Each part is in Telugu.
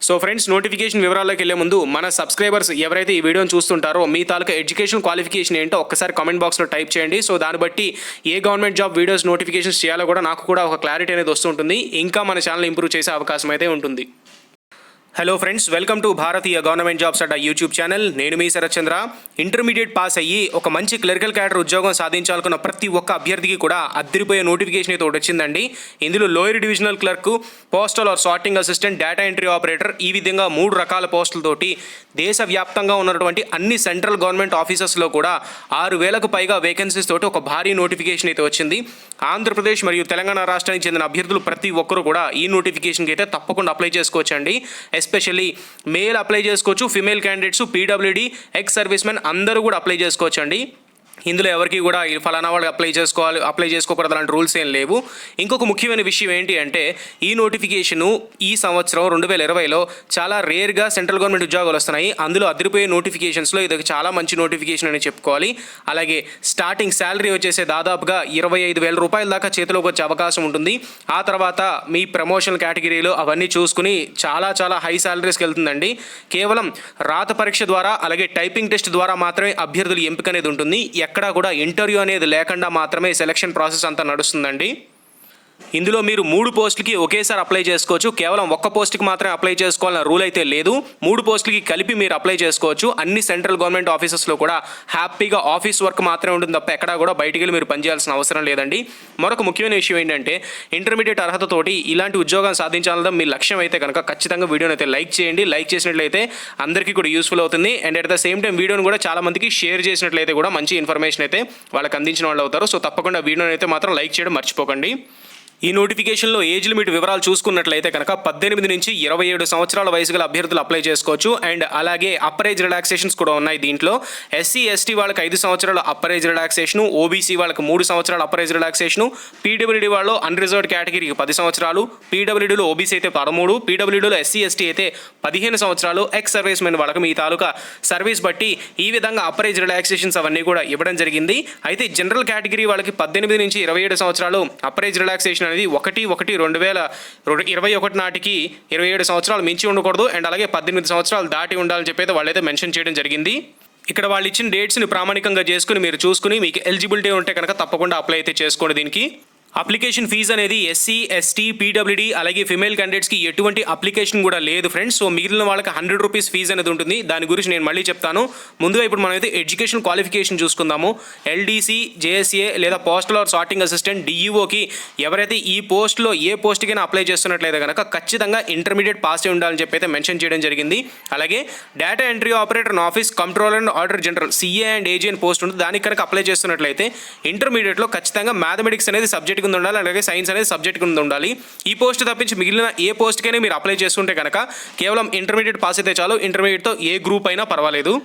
సో ఫ్రెండ్స్, నోటిఫికేషన్ వివరాల్లోకి వెళ్ళే ముందు మన సబ్స్క్రైబర్స్ ఎవరైతే ఈ వీడియోని చూస్తుంటారో మీ తాలూకా ఎడ్యుకేషన్ క్వాలిఫికేషన్ ఏంటో ఒక్కసారి కామెంట్ బాక్స్లో టైప్ చేయండి. సో దాన్ని బట్టి ఏ గవర్నమెంట్ జాబ్ వీడియోస్ నోటిఫికేషన్స్ చేయాలో కూడా నాకు కూడా ఒక క్లారిటీ అనేది వస్తుంటుంది. ఇంకా మన ఛానల్ ఇంప్రూవ్ చేసే అవకాశం అయితే ఉంటుంది. Hello friends, welcome to Bharatiya government jobs Adda YouTube channel. నేను మీ శరత్ చంద్ర. ఇంటర్మీడియట్ పాస్ అయ్యి ఒక మంచి క్లరికల్ క్యాడర్ ఉద్యోగం సాధించాలనుకున్న ప్రతి ఒక్క అభ్యర్థికి కూడా అద్దరిపోయే నోటిఫికేషన్ అయితే వచ్చిందండి. ఇందులో lower divisional clerk, postal or sorting assistant, data entry operator, ఈ విధంగా 3 రకాల పోస్టులతోటి దేశవ్యాప్తంగా ఉన్నటువంటి అన్ని సెంట్రల్ గవర్నమెంట్ ఆఫీసెస్లో కూడా 6,000కు పైగా వేకెన్సీస్ తోటి ఒక భారీ నోటిఫికేషన్ అయితే వచ్చింది. ఆంధ్రప్రదేశ్ మరియు తెలంగాణ రాష్ట్రానికి చెందిన అభ్యర్థులు ప్రతి ఒక్కరు కూడా ఈ నోటిఫికేషన్కి అయితే తప్పకుండా అప్లై చేసుకోవచ్చండి. ఎస్పెషల్లీ మేల్ అప్లై చేసుకోవచ్చు, female candidates, PWD, ex service men అందరూ కూడా అప్లై చేసుకోవచ్చండి. ఇందులో ఎవరికి కూడా ఫలానా వాళ్ళు అప్లై చేసుకోకూడదు అలాంటి రూల్స్ ఏం లేవు. ఇంకొక ముఖ్యమైన విషయం ఏంటి అంటే, ఈ నోటిఫికేషను ఈ సంవత్సరం 2020లో చాలా రేర్గా సెంట్రల్ గవర్నమెంట్ ఉద్యోగాలు వస్తున్నాయి. అందులో అదిరిపోయే నోటిఫికేషన్స్లో ఇది చాలా మంచి నోటిఫికేషన్ అని చెప్పుకోవాలి. అలాగే స్టార్టింగ్ శాలరీ వచ్చేసే దాదాపుగా 25,000 రూపాయల దాకా చేతిలోకి వచ్చే అవకాశం ఉంటుంది. ఆ తర్వాత మీ ప్రమోషన్ కేటగిరీలో అవన్నీ చూసుకుని చాలా హై శాలరీస్కి వెళ్తుందండి. కేవలం రాత పరీక్ష ద్వారా అలాగే టైపింగ్ టెస్ట్ ద్వారా మాత్రమే అభ్యర్థుల ఎంపిక అనేది ఉంటుంది. ఎక్కడా కూడా ఇంటర్వ్యూ అనేది లేకుండా మాత్రమే సెలక్షన్ ప్రాసెస్ అంతా నడుస్తుందండి. ఇందులో మీరు 3 పోస్టులకి ఒకేసారి అప్లై చేసుకోవచ్చు. కేవలం ఒక్క పోస్ట్కి మాత్రమే అప్లై చేసుకోవాలన్న రూల్ అయితే లేదు. 3 పోస్టులకి కలిపి మీరు అప్లై చేసుకోవచ్చు. అన్ని సెంట్రల్ గవర్నమెంట్ ఆఫీసెస్లో కూడా హ్యాపీగా ఆఫీస్ వర్క్ మాత్రమే ఉంటుంది తప్ప ఎక్కడా కూడా బయటికి వెళ్ళి మీరు పనిచేయాల్సిన అవసరం లేదండి. మరొక ముఖ్యమైన విషయం ఏంటంటే, ఇంటర్మీడియట్ అర్హతతోటి ఇలాంటి ఉద్యోగం సాధించాలన్న మీ లక్ష్యం అయితే కనుక ఖచ్చితంగా వీడియోని అయితే లైక్ చేయండి. లైక్ చేసినట్లయితే అందరికీ కూడా యూస్ఫుల్ అవుతుంది. And at the same time వీడియోని కూడా చాలా మందికి షేర్ చేసినట్లయితే కూడా మంచి ఇన్ఫర్మేషన్ అయితే వాళ్ళకి అందించిన వాళ్ళు అవుతారు. సో తప్పకుండా వీడియోని అయితే మాత్రం లైక్ చేయడం మర్చిపోకండి. ఈ నోటిఫికేషన్లో ఏజ్ లిమిట్ వివరాలు చూసుకున్నట్లయితే కనుక 18 నుంచి 27 సంవత్సరాల వయసు గల అభ్యర్థులు అప్లై చేసుకోవచ్చు. అండ్ అలాగే అప్పర్ ఏజ్ రిలాక్సేషన్స్ కూడా ఉన్నాయి దీంట్లో. ఎస్సీ ఎస్టీ వాళ్ళకి 5 సంవత్సరాల అప్పర్ ఏజ్ రిలాక్సేషను, ఓబీసీ వాళ్ళకి 3 సంవత్సరాల అప్పర్ ఏజ్ రిలాక్సేషను, పీడబ్ల్యూడీ వాళ్ళు అన్రిజర్వ్డ్ కేటగిరీకి 10 సంవత్సరాలు, పీడబ్ల్యూడీలో ఓబీసీ అయితే 13, పీడబ్ల్యూడీలో ఎస్సీ ఎస్టీ అయితే 15 సంవత్సరాలు, ఎక్స్ సర్వీస్ మెన్ వాళ్ళకి మీ తాలూకా సర్వీస్ బట్టి ఈ విధంగా అప్పర్ ఏజ్ రిలాక్సేషన్స్ అవన్నీ కూడా ఇవ్వడం జరిగింది. అయితే జనరల్ కేటగిరీ వాళ్ళకి 18 నుంచి 27 సంవత్సరాలు అప్పర్ ఏజ్ రిలాక్సేషన్ అనేది 1/1/2021 నాటికి 27 సంవత్సరాలు మించి ఉండకూడదు. అండ్ అలాగే 18 సంవత్సరాలు దాటి ఉండాలని చెప్పి అయితే వాళ్ళైతే మెన్షన్ చేయడం జరిగింది. ఇక్కడ వాళ్ళు ఇచ్చిన డేట్స్ని ప్రామాణికంగా చేసుకుని మీరు చూసుకుని మీకు ఎలిజిబిలిటీ ఉంటే కనుక తప్పకుండా అప్లై అయితే చేసుకోండి. దీనికి అప్లికేషన్ ఫీజు అనేది ఎస్సీ ఎస్టీ పీడబ్ల్యూడీ అలాగే ఫిమేల్ క్యాండిడేట్స్కి ఎటువంటి అప్లికేషన్ కూడా లేదు ఫ్రెండ్స్. సో మిగిలిన వాళ్ళకి 100 రూపీస్ ఫీజు అనేది ఉంటుంది. దాని గురించి నేను మళ్ళీ చెప్తాను. ముందుగా ఇప్పుడు మనం అయితే ఎడ్యుకేషన్ క్వాలిఫికేషన్ చూసుకుందాము. ఎల్డీసీ, జేఎస్ఏ లేదా పోస్టల్ ఆర్ సార్టింగ్ అసిస్టెంట్, డిఈఓకి ఎవరైతే ఈ పోస్ట్లో ఏ పోస్ట్కైనా అప్లై చేస్తున్నట్లయితే కనుక ఖచ్చితంగా ఇంటర్మీడియట్ పాస్ అయి ఉండాలని చెప్పి అయితే మెన్షన్ చేయడం జరిగింది. అలాగే data entry operator in office, controller and auditor general CA and AG అని పోస్ట్ ఉంటుంది. దానికి కనుక అప్లై చేస్తున్నట్లయితే ఇంటర్మీడియట్లో ఖచ్చితంగా మ్యాథమెటిక్స్ అనేది సబ్జెక్ట్ కింద ఉండాలి, అలాగే సైన్స్ అనేది సబ్జెక్ట్ కింద ఉండాలి. ఈ పోస్ట్ తప్పించి మిగిలిన ఏ పోస్ట్కైనా మీరు అప్లై చేస్తుంటే కనుక కేవలం ఇంటర్మీడియట్ పాస్ అయితే చాలు. ఇంటర్మీడియట్తో ఏ గ్రూప్ అయినా పర్వాలేదు.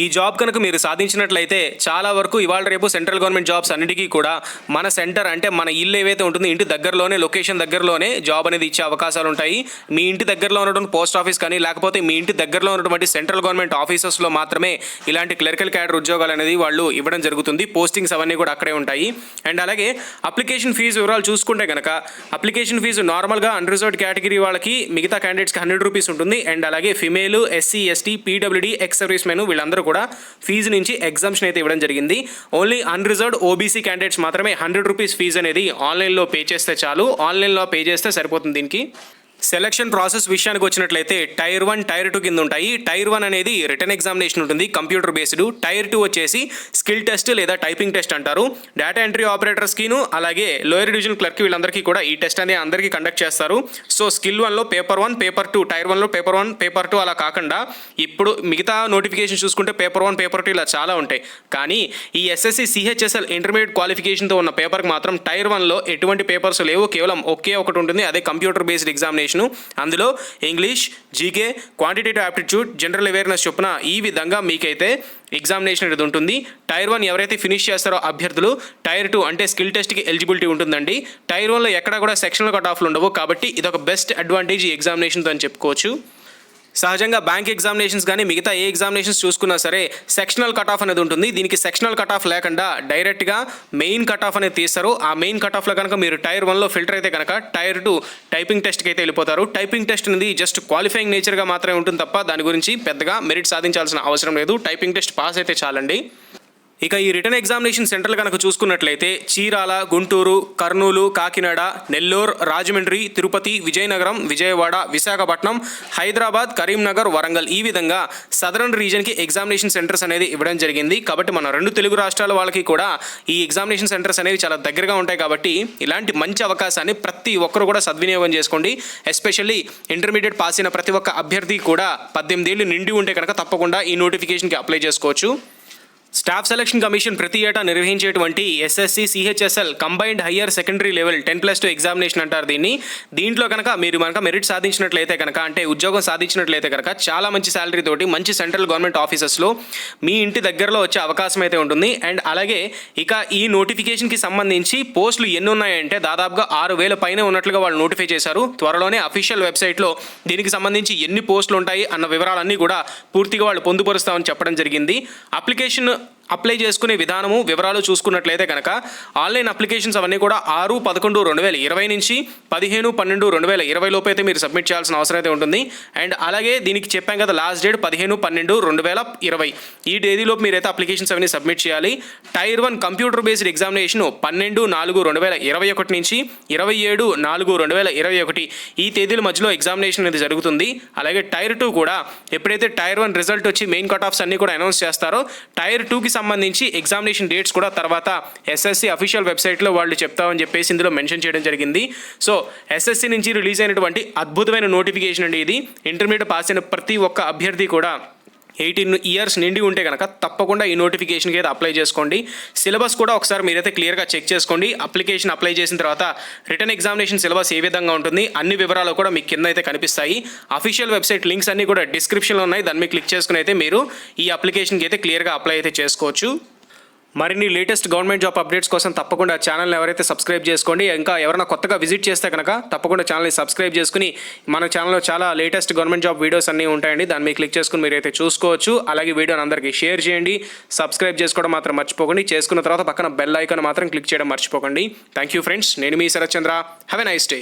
ఈ జాబ్ కనుక మీరు సాధించినట్లయితే చాలా వరకు ఇవాళ రేపు సెంట్రల్ గవర్నమెంట్ జాబ్స్ అన్నిటికీ కూడా మన సెంటర్ అంటే మన ఇల్లు ఏవైతే ఉంటుందో ఇంటి దగ్గరలోనే, లొకేషన్ దగ్గరలోనే జాబ్ అనేది ఇచ్చే అవకాశాలు ఉంటాయి. మీ ఇంటి దగ్గరలో ఉన్నటువంటి పోస్ట్ ఆఫీస్ కానీ లేకపోతే మీ ఇంటి దగ్గరలో ఉన్నటువంటి సెంట్రల్ గవర్నమెంట్ ఆఫీసెస్లో మాత్రమే ఇలాంటి క్లరికల్ క్యాడర్ ఉద్యోగాలు అనేది వాళ్ళు ఇవ్వడం జరుగుతుంది. పోస్టింగ్స్ అవన్నీ కూడా అక్కడే ఉంటాయి. అండ్ అలాగే అప్లికేషన్ ఫీజు వివరాలు చూసుకుంటే కనుక అప్లికేషన్ ఫీజు నార్మల్గా అన్రిజర్వ్డ్ కేటగిరీ వాళ్ళకి మిగతా క్యాండిడేట్స్కి 100 రూపీస్ ఉంటుంది. అండ్ అలాగే female, SC ST, PWD, ex service men వీళ్ళందరూ కూడా ఫీజు నుంచి ఎగ్జామ్షన్ అయితే ఇవ్వడం జరిగింది. ఓన్లీ అన్రిజర్వ్డ్ ఓబీసీ క్యాండిడేట్స్ మాత్రమే 100 రూపీస్ ఫీజు అనేది ఆన్లైన్లో పే చేస్తే చాలు. ఆన్లైన్లో పే చేస్తే సరిపోతుంది. దీనికి సెలక్షన్ ప్రాసెస్ విషయానికి వచ్చినట్లయితే టైర్ 1, టైర్ 2 కింద ఉంటాయి. టైర్ 1 అనేది రిటర్న్ ఎగ్జామినేషన్ ఉంటుంది, కంప్యూటర్ బేస్డ్. టైర్ 2 వచ్చేసి స్కిల్ టెస్ట్ లేదా టైపింగ్ టెస్ట్ అంటారు. డేటా ఎంట్రీ ఆపరేటర్స్కిను అలాగే లోయర్ డివిజన్ క్లర్క్ వీళ్ళందరికీ కూడా ఈ టెస్ట్ అనేది అందరికీ కండక్ట్ చేస్తారు. సో స్కిల్ 1లో పేపర్ 1, పేపర్ 2, టైర్ 1లో పేపర్ 1, పేపర్ 2 అలా కాకుండా ఇప్పుడు మిగతా నోటిఫికేషన్ చూసుకుంటే పేపర్ 1, పేపర్ 2 ఇలా చాలా ఉంటాయి. కానీ ఈ ఎస్ఎస్సి సిహెచ్ఎస్ఎల్ ఇంటర్మీడియట్ క్వాలిఫికేషన్తో ఉన్న పేపర్కి మాత్రం టైర్ 1లో ఎటువంటి పేపర్స్ లేవు, కేవలం ఒకే ఒకటి ఉంటుంది, అదే కంప్యూటర్ బేస్డ్ ఎగ్జామినేషన్. అందులో English, GK, quantitative aptitude, general awareness చొప్పున ఈ విధంగా మీకైతే ఎగ్జామినేషన్ అనేది ఉంటుంది. టైర్ 1 ఎవరైతే ఫినిష్ చేస్తారో అభ్యర్థులు టైర్ 2 అంటే స్కిల్ టెస్ట్కి ఎలిజిబిలిటీ ఉంటుందండి. టైర్ 1లో ఎక్కడ కూడా సెక్షనల్ కట్ ఆఫ్లు ఉండవు. కాబట్టి ఇదొక బెస్ట్ అడ్వాంటేజ్ ఈ ఎగ్జామినేషన్తో అని చెప్పుకోవచ్చు. సహజంగా బ్యాంక్ ఎగ్జామినేషన్స్ కానీ మిగతా ఏ ఎగ్జామినేషన్స్ చూసుకున్నా సరే సెక్షనల్ కట్ ఆఫ్ అనేది ఉంటుంది. దీనికి సెక్షనల్ కట్ ఆఫ్ లేకుండా డైరెక్ట్గా మెయిన్ కట్ ఆఫ్ అనేది తీస్తారు. ఆ మెయిన్ కట్ ఆఫ్లో కనుక మీరు టైర్ 1లో ఫిల్టర్ అయితే కనుక టైర్ 2 టైపింగ్ టెస్ట్కి అయితే వెళ్ళిపోతారు. టైపింగ్ టెస్ట్ అనేది జస్ట్ క్వాలిఫైయింగ్ నేచర్గా మాత్రమే ఉంటుంది తప్ప దాని గురించి పెద్దగా మెరిట్ సాధించాల్సిన అవసరం లేదు. టైపింగ్ టెస్ట్ పాస్ అయితే చాలండి. ఇక ఈ రిటర్న్ ఎగ్జామినేషన్ సెంటర్లు కనుక చూసుకున్నట్లయితే చీరాల, గుంటూరు, కర్నూలు, కాకినాడ, నెల్లూరు, రాజమండ్రి, తిరుపతి, విజయనగరం, విజయవాడ, విశాఖపట్నం, హైదరాబాద్, కరీంనగర్, వరంగల్ ఈ విధంగా సదరన్ రీజన్కి ఎగ్జామినేషన్ సెంటర్స్ అనేది ఇవ్వడం జరిగింది. కాబట్టి మన 2 తెలుగు రాష్ట్రాల వాళ్ళకి కూడా ఈ ఎగ్జామినేషన్ సెంటర్స్ అనేవి చాలా దగ్గరగా ఉంటాయి. కాబట్టి ఇలాంటి మంచి అవకాశాన్ని ప్రతి ఒక్కరు కూడా సద్వినియోగం చేసుకోండి. ఎస్పెషల్లీ ఇంటర్మీడియట్ పాస్ అయిన ప్రతి ఒక్క అభ్యర్థి కూడా 18 ఏళ్ళు నిండి ఉంటే కనుక తప్పకుండా ఈ నోటిఫికేషన్కి అప్లై చేసుకోవచ్చు. స్టాఫ్ సెలక్షన్ కమిషన్ ప్రతి ఏటా నిర్వహించేటువంటి SSC, CHSL combined higher secondary level 10+2 examination అంటారు దీన్ని. దీంట్లో కనుక మీరు మెరిట్ సాధించినట్లయితే కనుక అంటే ఉద్యోగం సాధించినట్లయితే కనుక చాలా మంచి శాలరీ తోటి మంచి సెంట్రల్ గవర్నమెంట్ ఆఫీసెస్లో మీ ఇంటి దగ్గరలో వచ్చే అవకాశం అయితే ఉంటుంది. అండ్ అలాగే ఇక ఈ నోటిఫికేషన్కి సంబంధించి పోస్టులు ఎన్ని ఉన్నాయంటే దాదాపుగా 6,000 పైన ఉన్నట్లుగా వాళ్ళు నోటిఫై చేశారు. త్వరలోనే అఫీషియల్ వెబ్సైట్లో దీనికి సంబంధించి ఎన్ని పోస్టులు ఉంటాయి అన్న వివరాలన్నీ కూడా పూర్తిగా వాళ్ళు పొందుపరుస్తామని చెప్పడం జరిగింది. అప్లికేషన్ అప్లై చేసుకునే విధానము వివరాలు చూసుకున్నట్లయితే కనుక ఆన్లైన్ అప్లికేషన్స్ అవన్నీ కూడా 6/11/2020 నుంచి 15/12/2020 లోపు అయితే మీరు సబ్మిట్ చేయాల్సిన అవసరం అయితే ఉంటుంది. అండ్ అలాగే దీనికి చెప్పాం కదా లాస్ట్ డేట్ 15/12/2020 ఈ తేదీలోపు మీరైతే అప్లికేషన్స్ అవన్నీ సబ్మిట్ చేయాలి. టైర్ 1 కంప్యూటర్ బేస్డ్ ఎగ్జామినేషన్ 12/4/2021 నుంచి 27/4/2021 ఈ తేదీల మధ్యలో ఎగ్జామినేషన్ అనేది జరుగుతుంది. అలాగే టైర్ 2 కూడా ఎప్పుడైతే టైర్ 1 రిజల్ట్ వచ్చి మెయిన్ కట్ ఆఫ్స్ అన్ని కూడా అనౌన్స్ చేస్తారో టైర్ 2కి సంబంధించి ఎగ్జామినేషన్ డేట్స్ కూడా తర్వాత ఎస్ఎస్సి అఫీషియల్ వెబ్సైట్లో వాళ్ళు చెప్తామని చెప్పేసి ఇందులో మెన్షన్ చేయడం జరిగింది. సో ఎస్ఎస్సి నుంచి రిలీజ్ అయినటువంటి అద్భుతమైన నోటిఫికేషన్ అండి ఇది. ఇంటర్మీడియట్ పాస్ అయిన ప్రతి ఒక్క అభ్యర్థి కూడా 18 ఇయర్స్ నిండి ఉంటే కనుక తప్పకుండా ఈ నోటిఫికేషన్కి అయితే అప్లై చేసుకోండి. సిలబస్ కూడా ఒకసారి మీరైతే క్లియర్గా చెక్ చేసుకోండి. అప్లికేషన్ అప్లై చేసిన తర్వాత రిటర్న్ ఎగ్జామినేషన్ సిలబస్ ఏ విధంగా ఉంటుంది అన్ని వివరాలు కూడా మీకు కింద అయితే కనిపిస్తాయి. అఫీషియల్ వెబ్సైట్ లింక్స్ అన్ని కూడా డిస్క్రిప్షన్లో ఉన్నాయి. దాన్ని మీరు క్లిక్ చేసుకుని అయితే మీరు ఈ అప్లికేషన్కి అయితే క్లియర్గా అప్లై అయితే చేసుకోవచ్చు. మరిన్ని లేటెస్ట్ గవర్నమెంట్ జాబ్ అప్డేట్స్ కోసం తప్పకుండా ఛానల్ని ఎవరైతే సబ్స్క్రైబ్ చేసుకోండి. ఇంకా ఎవరైనా కొత్తగా విజిట్ చేస్తే కనుక తప్పకుండా ఛానల్ని సబ్స్క్రైబ్ చేసుకుని మన ఛానల్లో చాలా లేటెస్ట్ గవర్నమెంట్ జాబ్ వీడియోస్ అన్నీ ఉంటాయండి. దాన్ని మీరు క్లిక్ చేసుకుని మీరైతే చూసుకోవచ్చు. అలాగే వీడియోని అందరికీ షేర్ చేయండి. సబ్స్క్రైబ్ చేసుకోవడం మాత్రం మర్చిపోకండి. చేసుకున్న తర్వాత పక్కన బెల్ ఐకాన్ మాత్రం క్లిక్ చేయడం మర్చిపోకండి. Thank you friends. నేను మీ Sharath Chandra. Have a nice day.